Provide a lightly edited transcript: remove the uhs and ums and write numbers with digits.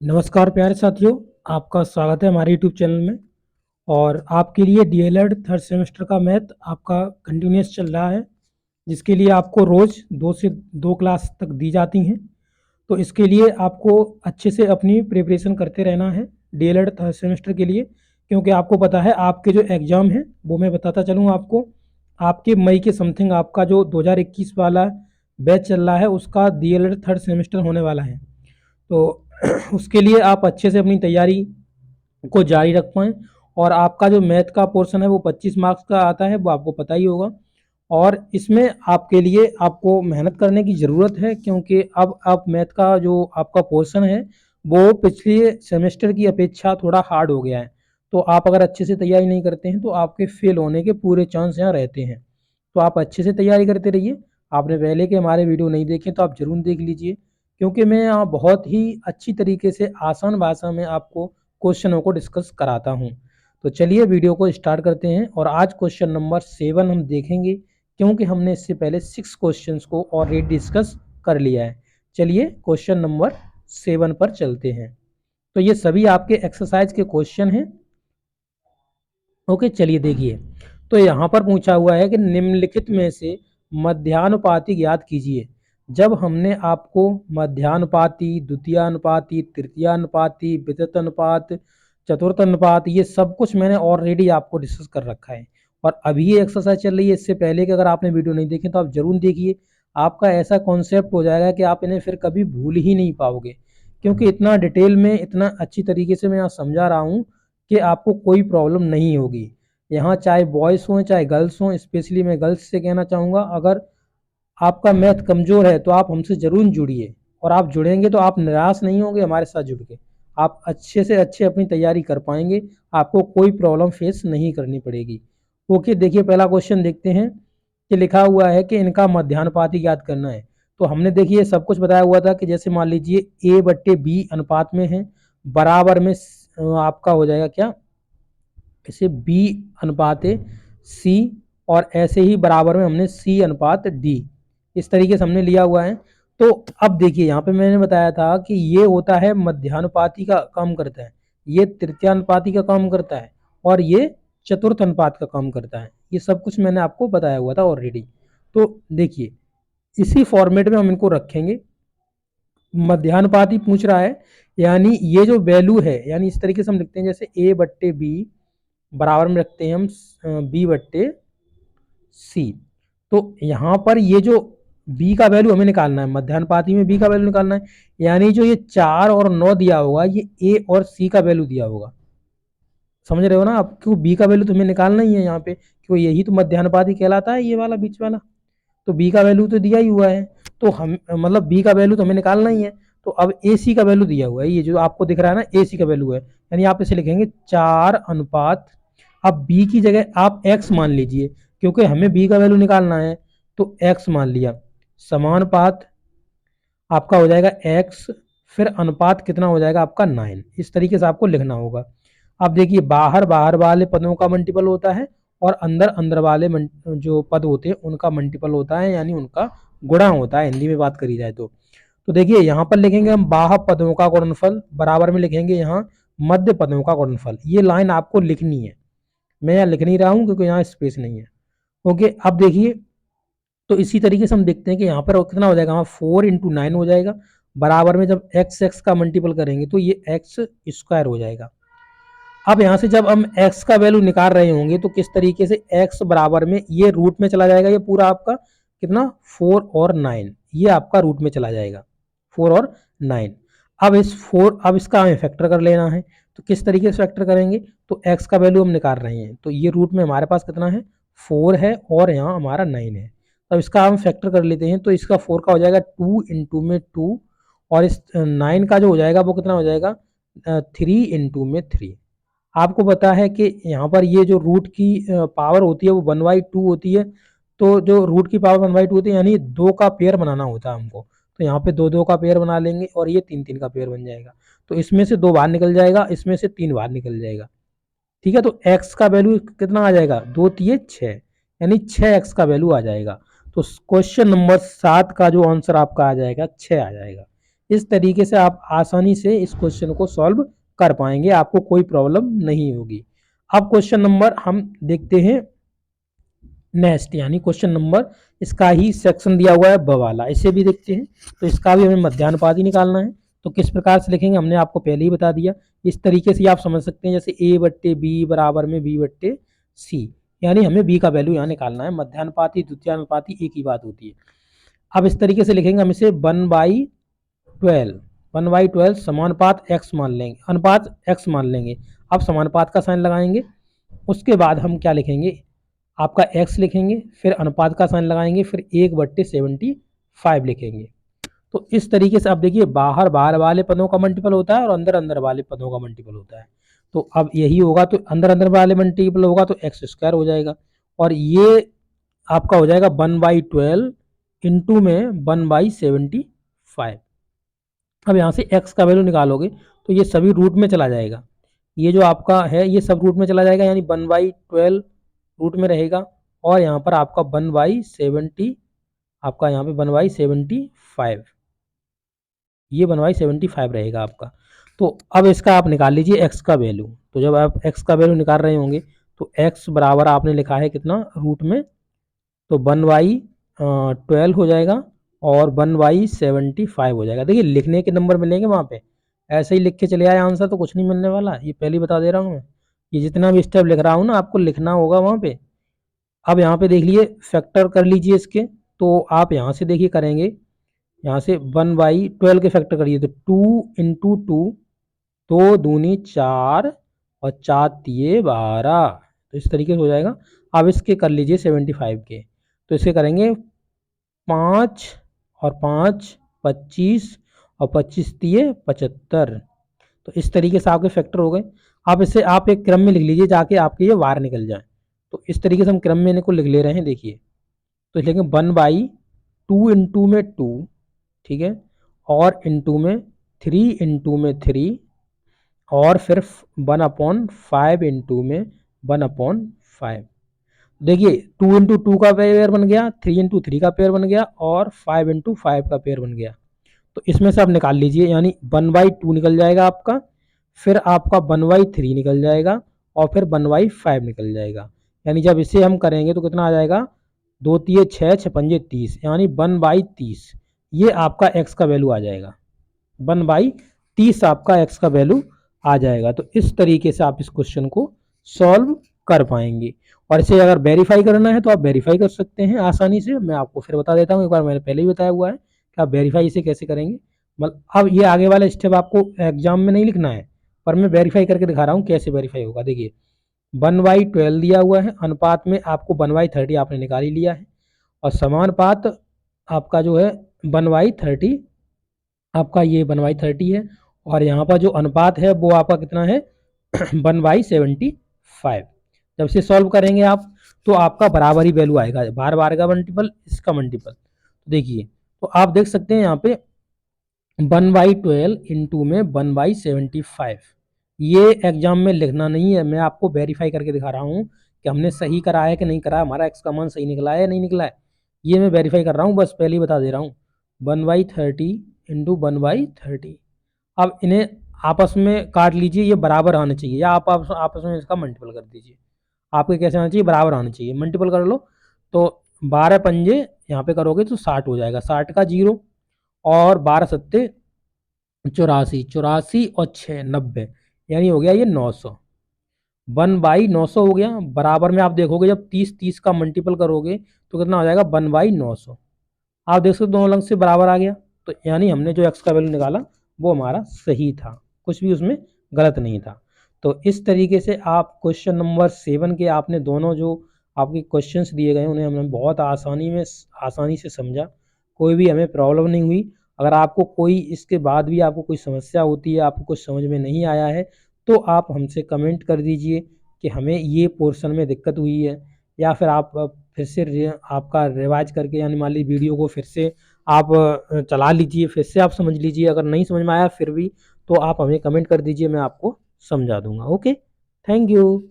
नमस्कार प्यारे साथियों, आपका स्वागत है हमारे यूट्यूब चैनल में। और आपके लिए डीएलएड थर्ड सेमेस्टर का मैथ आपका कंटिन्यूस चल रहा है, जिसके लिए आपको रोज़ 2 क्लास तक दी जाती हैं। तो इसके लिए आपको अच्छे से अपनी प्रिपरेशन करते रहना है डीएलएड थर्ड सेमेस्टर के लिए, क्योंकि आपको पता है आपके जो एग्ज़ाम हैं वो मैं बताता चलूँ आपको। आपके मई के समथिंग आपका जो 2021 वाला बैच चल रहा है उसका डीएलएड थर्ड सेमेस्टर होने वाला है। तो उसके लिए आप अच्छे से अपनी तैयारी को जारी रख पाएँ। और आपका जो मैथ का पोर्शन है वो 25 मार्क्स का आता है, वो आपको पता ही होगा। और इसमें आपके लिए आपको मेहनत करने की ज़रूरत है, क्योंकि अब आप मैथ का जो आपका पोर्शन है वो पिछले सेमेस्टर की अपेक्षा थोड़ा हार्ड हो गया है। तो आप अगर अच्छे से तैयारी नहीं करते हैं तो आपके फेल होने के पूरे चांस यहाँ रहते हैं। तो आप अच्छे से तैयारी करते रहिए। आपने पहले के हमारे वीडियो नहीं देखे तो आप ज़रूर देख लीजिए, क्योंकि मैं यहाँ बहुत ही अच्छी तरीके से आसान भाषा में आपको क्वेश्चनों को डिस्कस कराता हूँ। तो चलिए वीडियो को स्टार्ट करते हैं। और आज क्वेश्चन नंबर 7 हम देखेंगे, क्योंकि हमने इससे पहले 6 क्वेश्चंस को ऑलरेडी डिस्कस कर लिया है। चलिए क्वेश्चन नंबर 7 पर चलते हैं। तो ये सभी आपके एक्सरसाइज के क्वेश्चन हैं। ओके, चलिए देखिए। तो यहाँ पर पूछा हुआ है कि निम्नलिखित में से मध्यानुपाती ज्ञात कीजिए। जब हमने आपको मध्यानुपाती, द्वितीयानुपाती, तृतीयानुपाती, वितत अनुपात, चतुर्थ अनुपात, ये सब कुछ मैंने ऑलरेडी आपको डिस्कस कर रखा है। और अभी ये एक्सरसाइज चल रही है। इससे पहले कि अगर आपने वीडियो नहीं देखे तो आप जरूर देखिए। आपका ऐसा कॉन्सेप्ट हो जाएगा कि आप इन्हें फिर कभी भूल ही नहीं पाओगे, क्योंकि इतना डिटेल में, इतना अच्छी तरीके से मैं यहाँ समझा रहा हूँ कि आपको कोई प्रॉब्लम नहीं होगी। यहाँ चाहे बॉयज़ हों चाहे गर्ल्स हों, स्पेशली मैं गर्ल्स से कहना चाहूँगा, अगर आपका मैथ कमज़ोर है तो आप हमसे ज़रूर जुड़िए। और आप जुड़ेंगे तो आप निराश नहीं होंगे हमारे साथ जुड़ के। आप अच्छे से अच्छे अपनी तैयारी कर पाएंगे, आपको कोई प्रॉब्लम फेस नहीं करनी पड़ेगी। ओके, देखिए पहला क्वेश्चन देखते हैं कि लिखा हुआ है कि इनका मध्यानुपाती ज्ञात करना है। तो हमने देखिए सब कुछ बताया हुआ था कि जैसे मान लीजिए A/B अनुपात में है, बराबर में आपका हो जाएगा क्या, इसे B अनुपात C, और ऐसे ही बराबर में हमने C अनुपात D, इस तरीके से हमने लिया हुआ है। तो अब देखिए यहाँ पे मैंने बताया था कि ये होता है मध्यानुपाती का काम करता है, ये तृतीयानुपाती का काम करता है, और ये चतुर्थ अनुपात का काम करता है। ये सब कुछ मैंने आपको बताया हुआ था ऑलरेडी। तो देखिए इसी फॉर्मेट में हम इनको रखेंगे। मध्यानुपाती पूछ रहा है, यानी ये जो वैल्यू है, यानी इस तरीके से हम लिखते हैं जैसे A/B बराबर में रखते हैं हम B/C। तो यहाँ पर ये जो B का वैल्यू हमें निकालना है, मध्यानुपाती में B का वैल्यू निकालना है, यानी जो ये 4 और 9 दिया होगा ये A और C का वैल्यू दिया होगा। समझ रहे हो ना आप, क्यों B का वैल्यू तुम्हें निकालना ही है यहाँ पे, क्यों यही तो मध्यानुपाती कहलाता है, ये वाला बीच वाला। तो B का वैल्यू तो दिया ही हुआ है, तो हम मतलब B का वैल्यू तो हमें निकालना ही है। तो अब AC का वैल्यू दिया हुआ है, ये जो आपको दिख रहा है ना AC का वैल्यू है, यानी आप इसे लिखेंगे 4 अनुपात, अब B की जगह आप X मान लीजिए, क्योंकि हमें B का वैल्यू निकालना है। तो X मान लिया, समानुपात आपका हो जाएगा X, फिर अनुपात कितना हो जाएगा आपका 9। इस तरीके से आपको लिखना होगा। अब देखिए बाहर बाहर वाले पदों का मल्टीपल होता है, और अंदर अंदर वाले जो पद होते हैं उनका मल्टीपल होता है, यानी उनका गुणा होता है हिंदी में बात करी जाए तो। तो देखिए यहाँ पर लिखेंगे हम बाह्य पदों का गुणनफल, बराबर में लिखेंगे यहाँ मध्य पदों का गुणनफल। ये लाइन आपको लिखनी है, मैं यहाँ लिख नहीं रहा हूँ क्योंकि यहाँ स्पेस नहीं है। ओके, अब देखिए तो इसी तरीके से हम देखते हैं कि यहाँ पर कितना हो जाएगा, 4 × 9 हो जाएगा, बराबर में जब x का मल्टीपल करेंगे तो ये x² हो जाएगा। अब यहाँ से जब हम x का वैल्यू निकाल रहे होंगे तो किस तरीके से x बराबर में ये रूट में चला जाएगा, ये पूरा आपका कितना 4 और 9, ये आपका रूट में चला जाएगा 4 और 9। अब इसका हमें फैक्टर कर लेना है। तो किस तरीके से फैक्टर करेंगे, तो x का वैल्यू हम निकाल रहे हैं, तो ये रूट में हमारे पास कितना है 4 है, और यहाँ हमारा 9 है। अब इसका हम फैक्टर कर लेते हैं, तो इसका 4 का हो जाएगा 2 × में 2, और इस 9 का जो हो जाएगा वो कितना हो जाएगा 3 × में 3। आपको पता है कि यहाँ पर ये जो रूट की पावर होती है वो 1/2 होती है। तो जो रूट की पावर 1/2 होती है, यानी 2 का पेयर बनाना होता है हमको। तो यहाँ पे 2 का पेयर बना लेंगे, और ये 3 का पेयर बन जाएगा। तो इसमें से 2 बाहर निकल जाएगा, इसमें से 3 बाहर निकल जाएगा। ठीक है, तो x का वैल्यू कितना आ जाएगा 2 × 6, यानी 6x का वैल्यू आ जाएगा। तो क्वेश्चन नंबर 7 का जो आंसर आपका आ जाएगा 6 आ जाएगा। इस तरीके से आप आसानी से इस क्वेश्चन को सॉल्व कर पाएंगे, आपको कोई प्रॉब्लम नहीं होगी। अब क्वेश्चन नंबर हम देखते हैं नेक्स्ट, यानी क्वेश्चन नंबर इसका ही सेक्शन दिया हुआ है ब वाला, इसे भी देखते हैं। तो इसका भी हमें मध्यानुपाती निकालना है। तो किस प्रकार से लिखेंगे हमने आपको पहले ही बता दिया। इस तरीके से आप समझ सकते हैं, जैसे ए बट्टे बी बराबर में बी बट्टे सी, यानी हमें बी का वैल्यू यहाँ निकालना है। मध्यानुपाती द्वितीयानुपाती एक ही बात होती है। अब इस तरीके से लिखेंगे हम इसे 1/12, 1/12 समानुपात x मान लेंगे, अनुपात x मान लेंगे। अब समानुपात का साइन लगाएंगे। उसके बाद हम क्या लिखेंगे, आपका x लिखेंगे, फिर अनुपात का साइन लगाएंगे, फिर 1/75 लिखेंगे। तो इस तरीके से आप देखिए, बाहर बाहर वाले पदों का मल्टीपल होता है और अंदर अंदर वाले पदों का मल्टीपल होता है। तो अब यही होगा, तो अंदर अंदर वाले मल्टीपल होगा तो एक्स स्क्वायर हो जाएगा, और ये आपका हो जाएगा 1/12 इंटू में 1/75। अब यहाँ से x का वैल्यू निकालोगे तो ये सभी रूट में चला जाएगा, ये जो आपका है ये सब रूट में चला जाएगा, यानी 1/12 रूट में रहेगा, और यहाँ पर आपका 1/70, आपका यहाँ पे 1/75, ये 1/75 रहेगा आपका। तो अब इसका आप निकाल लीजिए x का वैल्यू। तो जब आप x का वैल्यू निकाल रहे होंगे तो x बराबर आपने लिखा है कितना रूट में, तो 1/12 हो जाएगा और 1/75 हो जाएगा। देखिए लिखने के नंबर मिलेंगे वहाँ पे, ऐसे ही लिख के चले आए आंसर तो कुछ नहीं मिलने वाला, ये पहले ही बता दे रहा हूँ मैं। ये जितना भी स्टेप लिख रहा हूँ ना, आपको लिखना होगा वहाँ पे। अब यहाँ पे देख लीजिए, फैक्टर कर लीजिए इसके। तो आप यहाँ से देखिए करेंगे, यहाँ से 1/12 के फैक्टर करिए तो 2 इंटू 2, 2 दूनी 4 और 4 तिये 12, तो इस तरीके से हो जाएगा। अब इसके कर लीजिए 75 के, तो इसके करेंगे 5 और 5 25 और 25 तिये 75, तो इस तरीके से आपके फैक्टर हो गए। अब इसे आप एक क्रम में लिख लीजिए जाके आपके ये वार निकल जाए। तो इस तरीके से हम क्रम में इनको लिख ले रहे हैं, देखिए। तो लिखेंगे 1/2 इंटू में 2, ठीक है, और इंटू में 3 इंटू में 3, और फिर 1/5 इंटू में 1/5। देखिए 2 इंटू 2 का पेयर बन गया, 3 इंटू 3 का पेयर बन गया, और 5 इंटू 5 का पेयर बन गया। तो इसमें से आप निकाल लीजिए, यानी 1/2 निकल जाएगा आपका, फिर आपका 1/3 निकल जाएगा, और फिर 1/5 निकल जाएगा। यानी जब इसे हम करेंगे तो कितना आ जाएगा, 2 तिये 6, 6 पंजे 30, यानी 1/30, ये आपका x का वैल्यू आ जाएगा। 1/30 आपका x का वैल्यू आ जाएगा। तो इस तरीके से आप इस क्वेश्चन को सॉल्व कर पाएंगे। और इसे अगर वेरीफाई करना है तो आप वेरीफाई कर सकते हैं आसानी से। मैं आपको फिर बता देता हूँ, एक बार मैंने पहले ही बताया हुआ है कि आप वेरीफाई इसे कैसे करेंगे। मतलब अब ये आगे वाला स्टेप आपको एग्जाम में नहीं लिखना है, पर मैं वेरीफाई करके दिखा रहा हूँ कैसे वेरीफाई होगा। देखिए 1/12 दिया हुआ है, अनुपात में आपको 1/30 आपने निकाल ही लिया है, और समानुपात आपका जो है 1/30, आपका ये 1/30 है, और यहाँ पर जो अनुपात है वो आपका कितना है 1/75। जब इसे सॉल्व करेंगे आप तो आपका बराबर ही वैल्यू आएगा, बार बार का मल्टीपल इसका मल्टीपल। देखिए तो आप देख सकते हैं यहाँ पे 1/12 इंटू में 1/75, ये एग्जाम में लिखना नहीं है, मैं आपको वेरीफाई करके दिखा रहा हूँ कि हमने सही करा है कि नहीं करा है, हमारा एक्स का मान सही निकला है या नहीं निकला है, ये मैं वेरीफाई कर रहा हूँ, बस पहले ही बता दे रहा हूँ। 1/30 इंटू 1/30, अब इन्हें आपस में काट लीजिए, ये बराबर आना चाहिए, या आप आपस में इसका मल्टीपल कर दीजिए। आपके कैसे आना चाहिए, बराबर आना चाहिए, मल्टीपल कर लो। तो 12 पंजे यहाँ पे करोगे तो 60 हो जाएगा, 60 का 0, और 12 सत्ते 84, 84 और 6 90, यानी हो गया ये 900। 1/900 हो गया, बराबर में आप देखोगे जब 30 30 का मल्टीपल करोगे तो कितना हो जाएगा 1/900। आप देख सकते दोनों लंग से बराबर आ गया, तो यानी हमने जो एक्स का वैल्यू निकाला वो हमारा सही था, कुछ भी उसमें गलत नहीं था। तो इस तरीके से आप क्वेश्चन नंबर 7 के आपने दोनों जो आपके क्वेश्चंस दिए गए उन्हें हमने बहुत आसानी से समझा, कोई भी हमें प्रॉब्लम नहीं हुई। अगर आपको कोई इसके बाद भी आपको कोई समस्या होती है, आपको कुछ समझ में नहीं आया है, तो आप हमसे कमेंट कर दीजिए कि हमें ये पोर्शन में दिक्कत हुई है, या फिर आप फिर से आपका रिवाइज करके, यानी मान लीजिए वीडियो को फिर से आप चला लीजिए, फिर से आप समझ लीजिए। अगर नहीं समझ में आया फिर भी तो आप हमें कमेंट कर दीजिए, मैं आपको समझा दूंगा। Okay, thank you.